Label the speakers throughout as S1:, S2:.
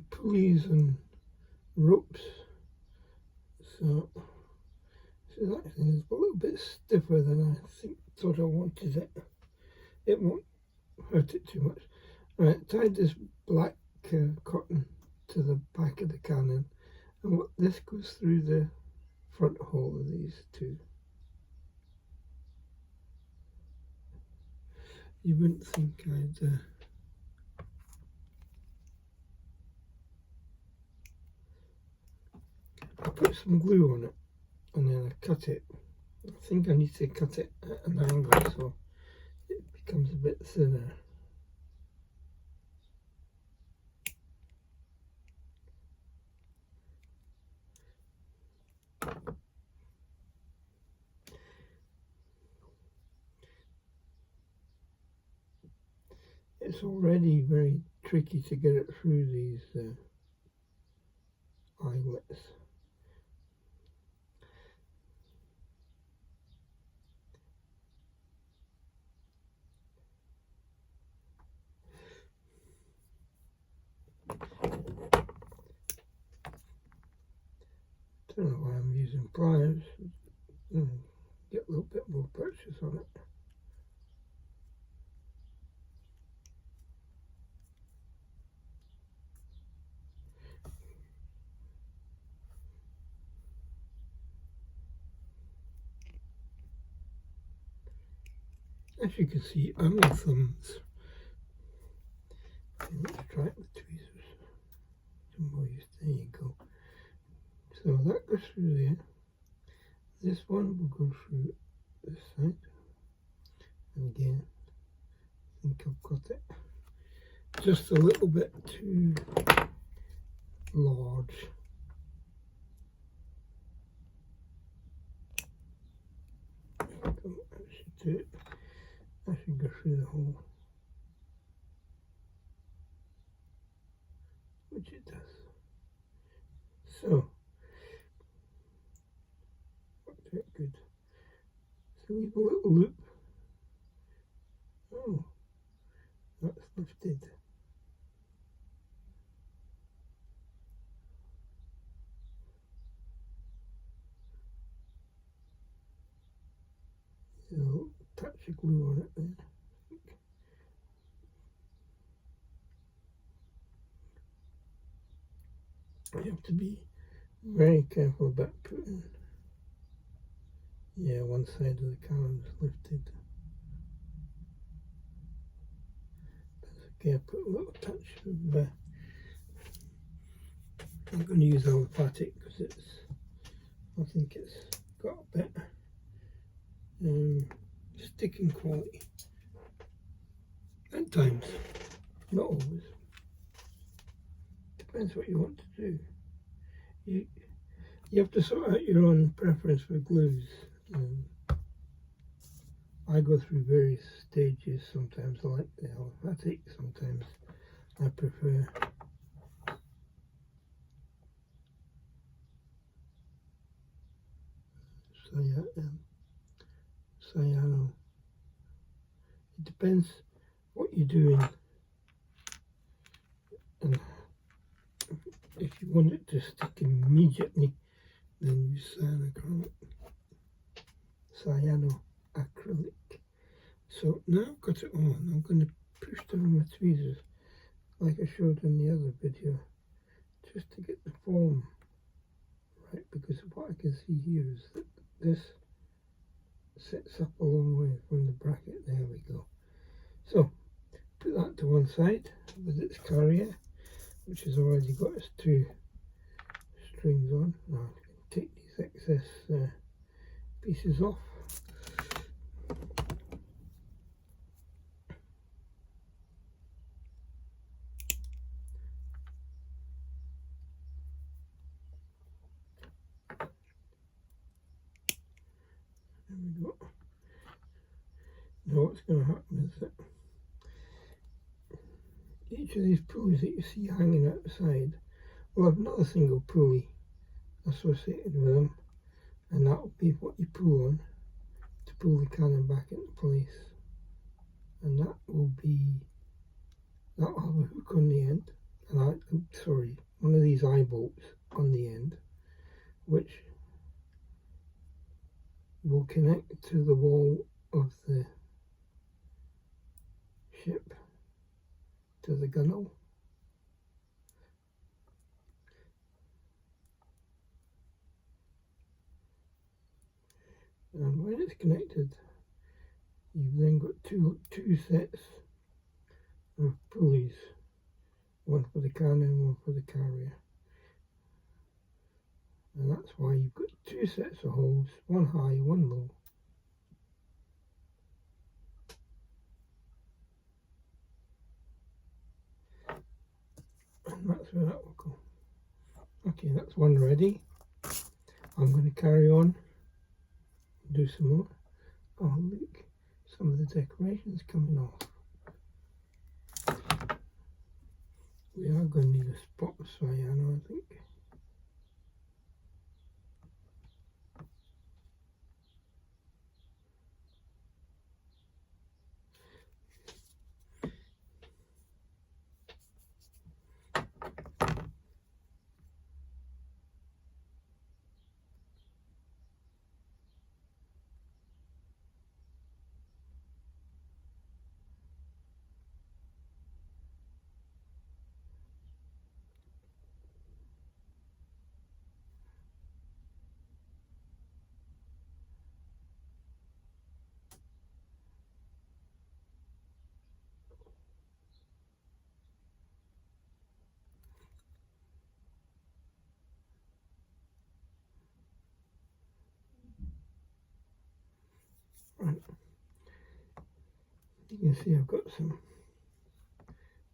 S1: using pulleys and ropes. So this is actually a little bit stiffer than I thought I wanted it. It won't hurt it too much. Right, tied this black cotton to the back of the cannon, and this goes through the front hole of these two. You wouldn't think I put some glue on it and then I cut it. I think I need to cut it at an angle so it becomes a bit thinner. It's already very tricky to get it through these eyelets. I don't know why I'm using pliers. Get a little bit more purchase on it. As you can see, I'm my thumbs. Let's try it with tweezers. Some more use. There you go. So that goes through there. This one will go through this side. And again, I think I've got it just a little bit too large. That should do it. I should go through the hole, which it does. So, worked out good. So leave a little loop. Oh, that's lifted. There's a little touch of glue on it there. You have to be very careful about putting, one side of the cannon is lifted. That's okay, I put a little touch of, I'm going to use aliphatic because I think it's got a bit sticking quality at times, not always. Depends what you want to do. You have to sort out your own preference for glues. I go through various stages. Sometimes I like the aliphatic, sometimes I prefer cyano. It depends what you're doing, and if you want it to stick immediately, then use cyano acrylic. So now I've got it on, I'm going to push down my tweezers like I showed in the other video, just to get the form right, because what I can see here is that this sits up a long way from the bracket. There we go. So put that to one side with its carrier, which has already got its two strings on. Now I can take these excess pieces off. There we go. Now what's going to happen is that each of these pulleys that you see hanging out the side will have another single pulley associated with them, and that will be what you pull on to pull the cannon back into place. And that will have a hook on the end, one of these eye bolts on the end, which will connect to the wall of the ship, to the gunnel. And when it's connected, you've then got two sets of pulleys, one for the cannon and one for the carrier. And that's why you've got two sets of holes, one high, one low. And that's where that will go. Okay, that's one ready. I'm going to carry on, do some more. Oh look, some of the decorations coming off. We are going to need a spot of cyano, I think. Right. You can see I've got some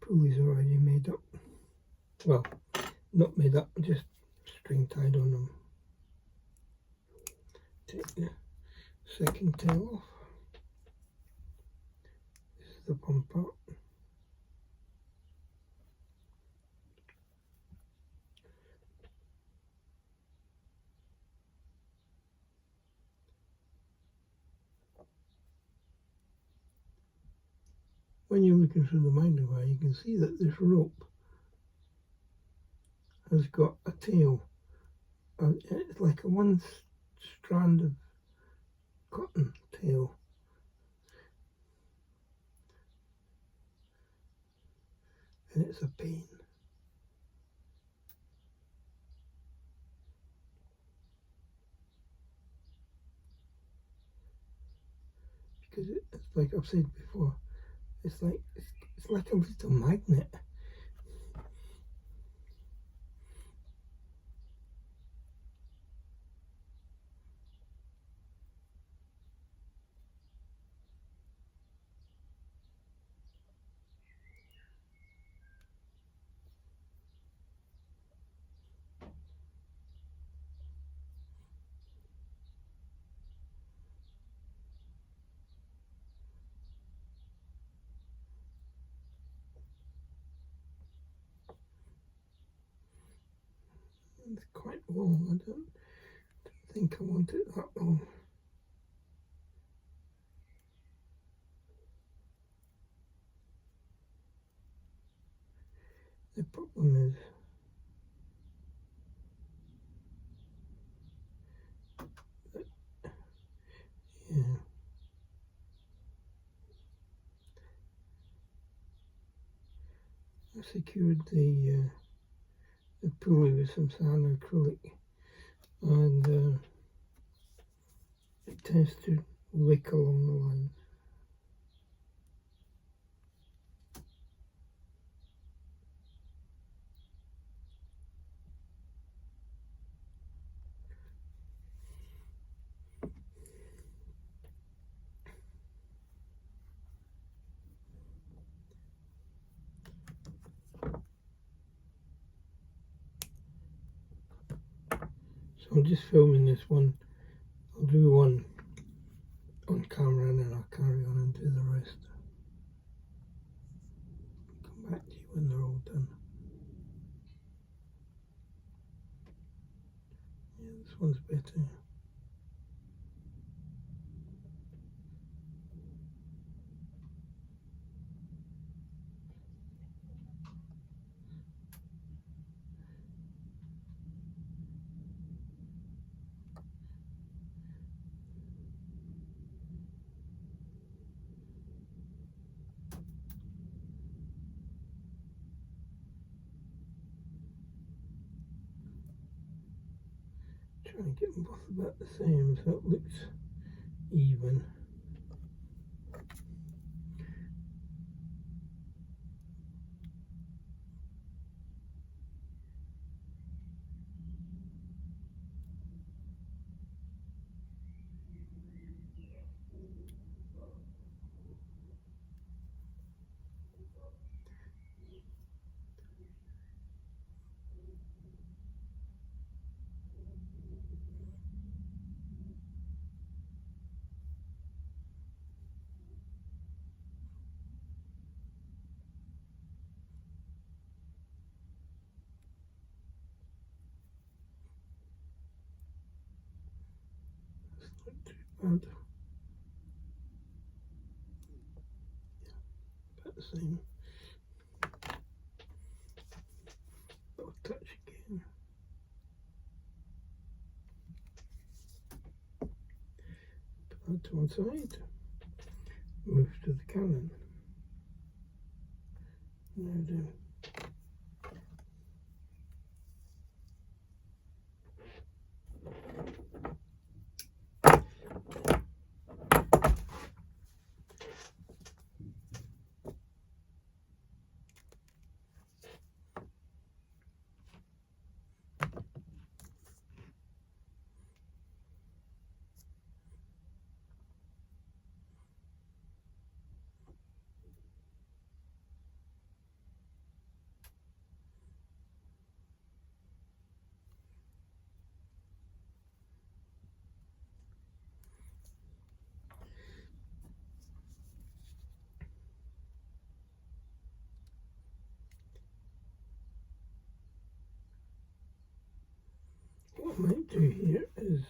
S1: pulleys already made up. Well, not made up, just string tied on them. Take the second tail off. This is the one part. When you're looking through the minding wire, you can see that this rope has got a tail. It's like a one strand of cotton tail. And it's a pain. Because it's like I've said before, it's like a little magnet. It's quite long. I don't think I want it that long. The problem is that, yeah, I secured the pulley with some cyano acrylic, and it tends to wick along the line. So I'm just filming this one. I'll do one on camera and then I'll carry on and do the rest. Come back to you when they're all done. Yeah, this one's better. Try and get them both about the same so it looks even. Not too bad. About the same. I'll touch again. Put that to one side. Move to the cannon. Now do. What I might do here is,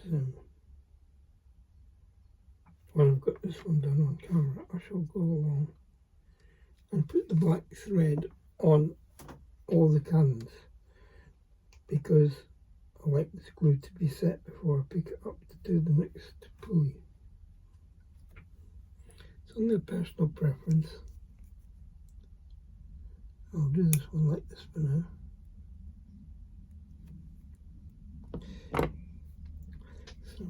S1: when I've got this one done on camera, I shall go along and put the black thread on all the cannons, because I like this glue to be set before I pick it up to do the next pulley. It's only a personal preference. I'll do this one like this for now. So,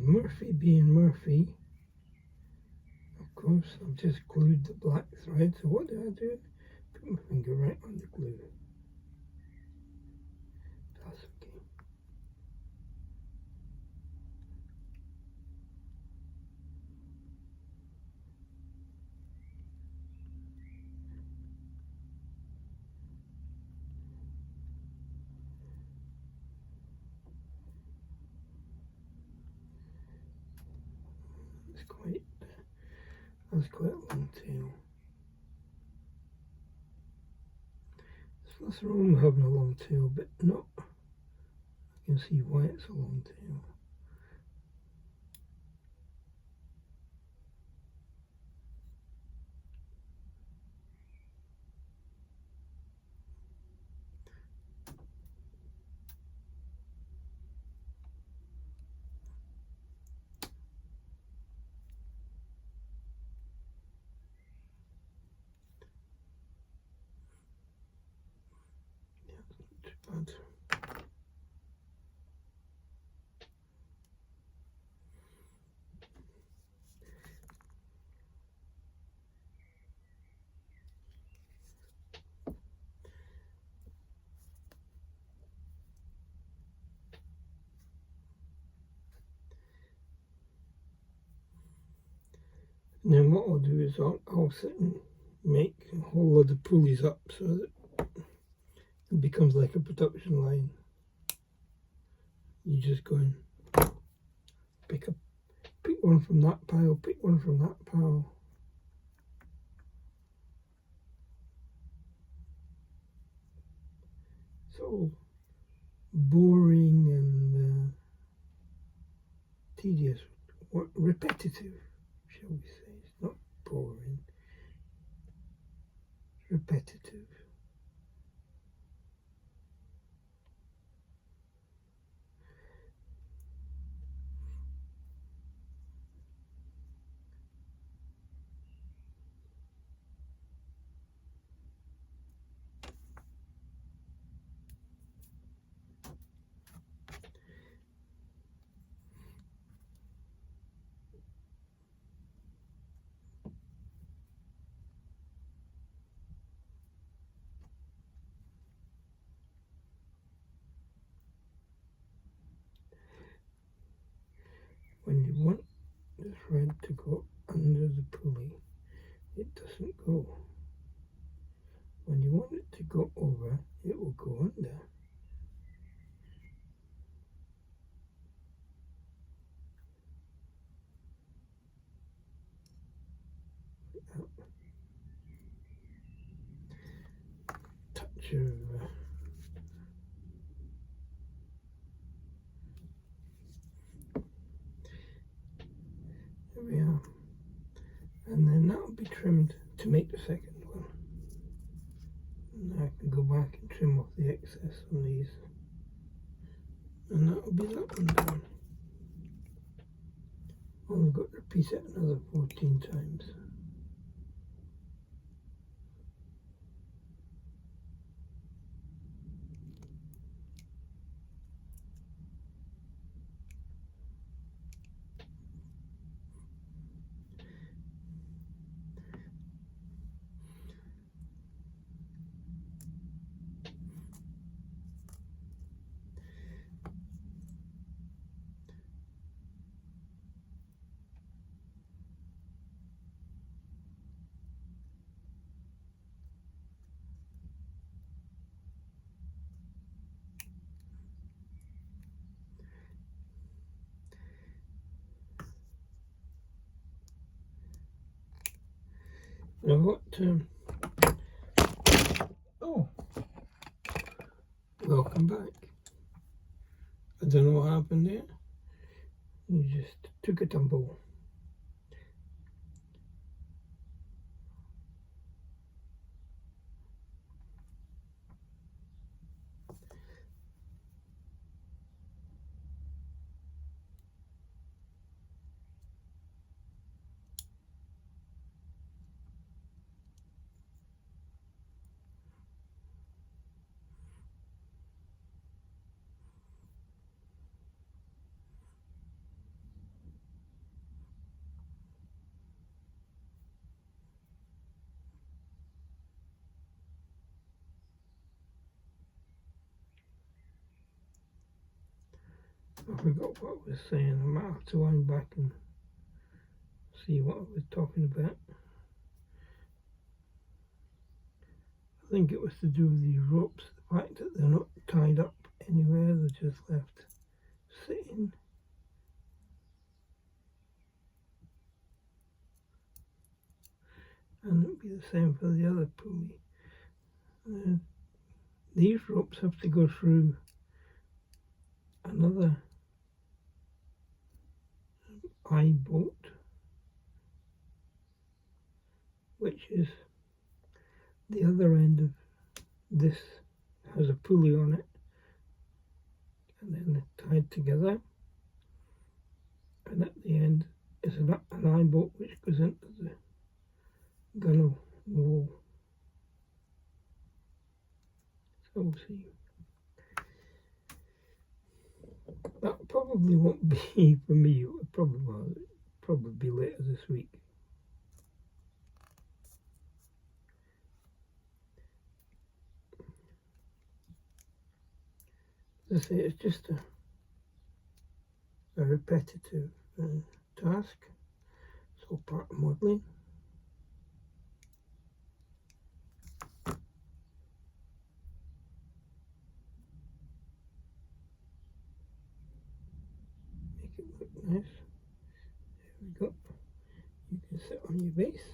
S1: Murphy being Murphy, of course, I've just glued the black thread. So what do? Put my finger right on the glue. That's okay. That's quite a long tail. There's nothing wrong with having a long tail, but not. I can see why it's a long tail. Bad. And then what I'll do is I'll sit and make a whole lot of pulleys up so that it becomes like a production line. You just go and pick one from that pile, pick one from that pile. It's all boring and tedious, repetitive, shall we say. It's not boring, it's repetitive. When you want the thread to go under the pulley, it doesn't go. When you want it to go over, it will go under. Touch of there we are. And then that will be trimmed to make the second one. And I can go back and trim off the excess on these. And that will be that one done. Only got to repeat it another 14 times. Now what, oh, welcome back. I don't know what happened there. You just took a tumble. I forgot what I was saying. I might have to wind back and see what I was talking about. I think it was to do with these ropes, the fact that they're not tied up anywhere, they're just left sitting. And it'll be the same for the other pulley. These ropes have to go through another eye bolt, which is the other end of this, has a pulley on it, and then they're tied together, and at the end is an eye bolt which goes into the gunnel wall. So we'll see. That probably won't be for me, it probably be later this week. As I say, it's just a repetitive task. It's all part of modelling. Make it look nice. There we go. You can sit on your base.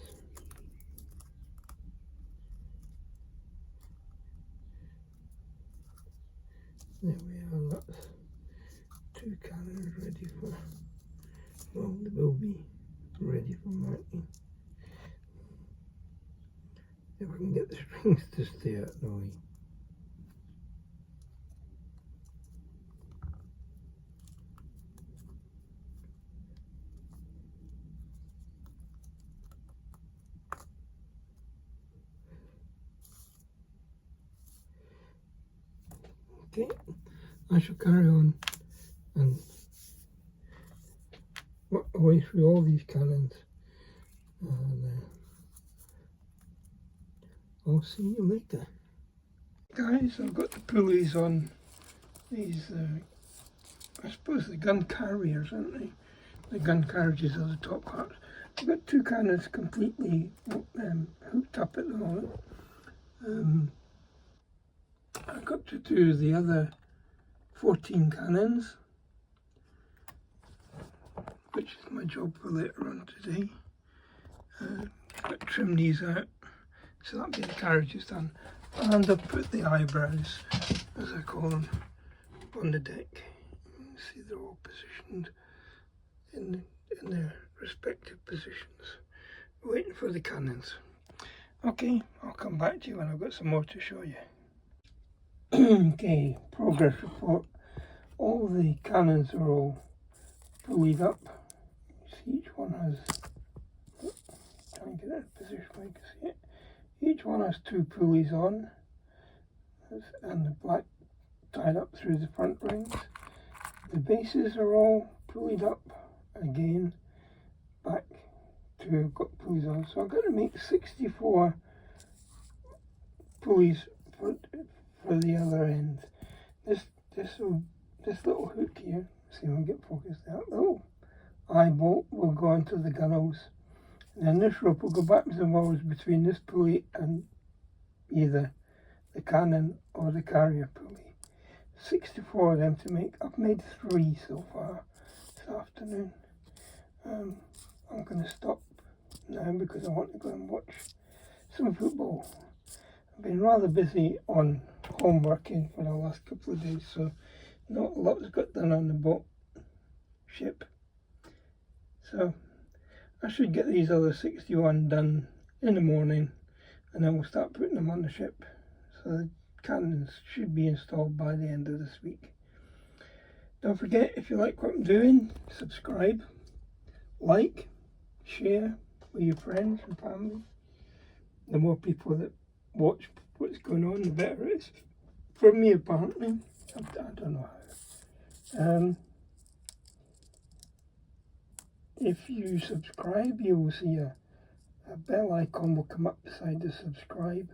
S1: There we are, that's 2 cannons ready for Well, they will be ready for marking. If I can get the strings to stay out of the way. Okay, I shall carry on and work away through all these cannons, and I'll see you later. Guys, I've got the pulleys on these, I suppose the gun carriers, aren't they? The gun carriages are the top parts. I've got two cannons completely hooked up at the moment. I've got to do the other 14 cannons, which is my job for later on today. I've trim these out, so that'll be the carriages done. And I've put the eyebrows, as I call them, on the deck. You can see they're all positioned in their respective positions, waiting for the cannons. Okay, I'll come back to you when I've got some more to show you. Okay, progress report. All the cannons are all pulleyed up. See, each one has, try and get it in position where you can see it. Each one has two pulleys on, and the black tied up through the front rings. The bases are all pulleyed up again, back to got pulleys on. So I'm going to make 64 pulleys for the other end. This little hook here, see if I can get focused out. Oh, eye bolt will go onto the gunnels, and then this rope will go backwards and forwards between this pulley and either the cannon or the carrier pulley. 64 of them to make. I've made 3 so far this afternoon. I'm going to stop now because I want to go and watch some football. I've been rather busy on home working for the last couple of days, so not a lot has got done on the boat ship. So I should get these other 61 done in the morning, and then we'll start putting them on the ship. So the cannons should be installed by the end of this week. Don't forget, if you like what I'm doing, subscribe, like, share with your friends and family. The more people that watch what's going on, the better it is for me, apparently. I don't know how. If you subscribe, you will see a bell icon will come up beside the subscribe,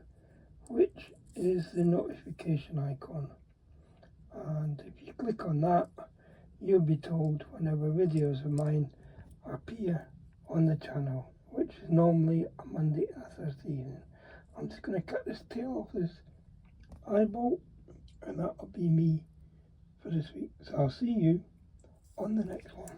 S1: which is the notification icon. And if you click on that, you'll be told whenever videos of mine appear on the channel, which is normally a Monday and a Thursday evening. I'm just going to cut this tail off this eye bolt, and that'll be me for this week. So I'll see you on the next one.